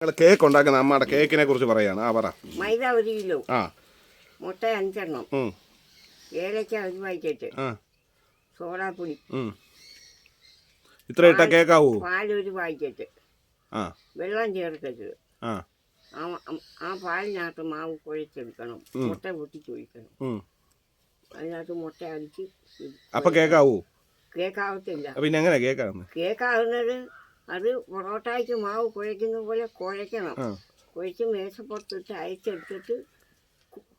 Cake ഉണ്ടാക്കുന്ന അമ്മയുടെ കേക്കിനെ കുറിച്ച് പറയാണ്. പറ. മൈദ 1 കിലോ, മുട്ട 5 എണ്ണം, ഏലക്ക 1 പാക്കറ്റ്, സോഡാപ്പൊടി ഇത്ര ഇട്ട കേക്കാവൂ. പാൽ 1 പാക്കറ്റ്, വെള്ളം ചേർക്കരുത്. ആ പാലിനകത്ത് മാവ് കുഴച്ചെടുക്കണം. മുട്ട പൊട്ടിച്ചൊഴിക്കണം. അതിനകത്ത് മുട്ട അടിച്ച്. അപ്പൊ കേക്കാവൂ? കേക്കാവത്തില്ല. പിന്നെ എങ്ങനെ കേക്കാവുന്നത്? കേക്കാവുന്നത് അത് പൊറോട്ടയ്ക്ക് മാവ് കുഴയ്ക്കുന്ന പോലെ കുഴയ്ക്കണം. കുഴച്ച് മേശപ്പുറത്തിട്ട് അയച്ചെടുത്തിട്ട്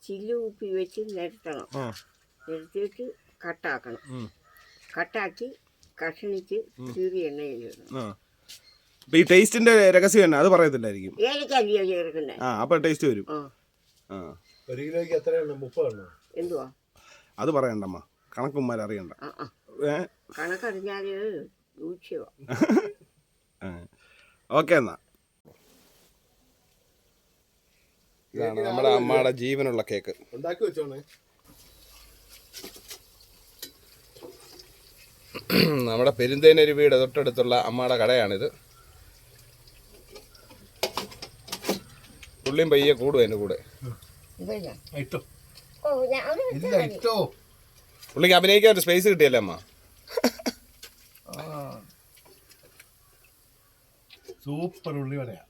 ചില്ല് കുപ്പി വെച്ച് നിരത്തണം. നിരത്തിയിട്ട് കട്ടാക്കണം. കട്ടാക്കി കഷണിച്ച് ചീറി എണ്ണയിലിടണം. ഈ ടേസ്റ്റിന്റെ രഹസ്യം തന്നെ അത് പറയത്തില്ലായിരിക്കും. ഏലക്കല്ലയോ ചേർക്കണ്ടേ? അപ്പൊ ടേസ്റ്റ് വരും. 1 കിലോയ്ക്ക് എത്രയാണ്? 30 എന്തുവാ അത് പറയണ്ടമ്മ, കണക്കുമാർ അറിയണ്ട. കണക്കറിഞ്ഞാല് ദൂഷ്യവാ. ഓക്കെ എന്നാ. ഇതാണ് നമ്മുടെ അമ്മയുടെ ജീവനുള്ള കേക്ക്. ഉണ്ടാക്കി വെച്ചോണേ. നമ്മുടെ പെരുന്തേനൊരു വീട് തൊട്ടടുത്തുള്ള അമ്മയുടെ കടയാണിത്. പുള്ളിയും പയ്യെ കൂടും അതിൻ്റെ കൂടെ. പുള്ളിക്ക് അഭിനയിക്കാൻ ഒരു സ്പേസ് കിട്ടിയല്ലേ അമ്മ? സൂപ്പർ ഉള്ളിവടയാ.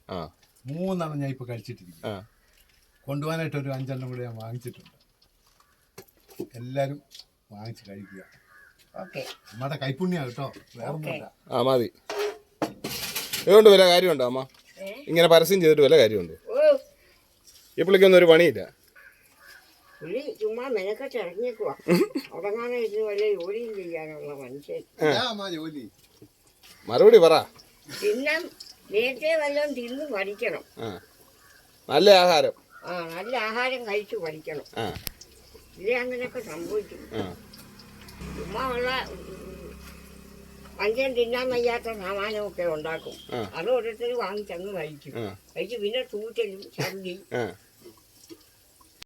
3 ഞാൻ ഇപ്പൊ കഴിച്ചിട്ടിരിക്കും. കൊണ്ടുപോകാനായിട്ട് ഒരു 5 എണ്ണം കൂടെ ഞാൻ വാങ്ങിച്ചിട്ടുണ്ട്. എല്ലാരും വാങ്ങിച്ച് കഴിക്കുക. നമ്മുടെ കൈപ്പുണ്യ കേട്ടോ, വേറൊന്നുമില്ല. മതി. ഇതുകൊണ്ട് വല്ല കാര്യമുണ്ടോ അമ്മ? ഇങ്ങനെ പരസ്യം ചെയ്തിട്ട് വല്ല കാര്യമുണ്ടോ? ഈ പുള്ളിക്കൊന്നും ഒരു പണിയില്ല. ചുമ്മാ മെനക്കെട്ട് ഇറങ്ങിയേക്കുവാ. ഉടങ്ങാനായിട്ട് വല്ല ജോലിയും ചെയ്യാനുള്ള മനുഷ്യൻ. മറുപടി പറ. തിന്നാൻ നേരത്തെ വല്ലതും തിന്ന് പഠിക്കണം. നല്ല ആഹാരം. നല്ല ആഹാരം കഴിച്ചു പഠിക്കണം. ഇതേ അങ്ങനെയൊക്കെ സംഭവിക്കും. ചുമ്മാ ഉള്ള മനുഷ്യൻ തിന്നാൻ വയ്യാത്ത സാമാനമൊക്കെ ഉണ്ടാക്കും. അത് ഓരോരുത്തർ വാങ്ങിച്ചങ്ങ് കഴിക്കും. കഴിച്ച് പിന്നെ തൂറ്റലും ഛർദി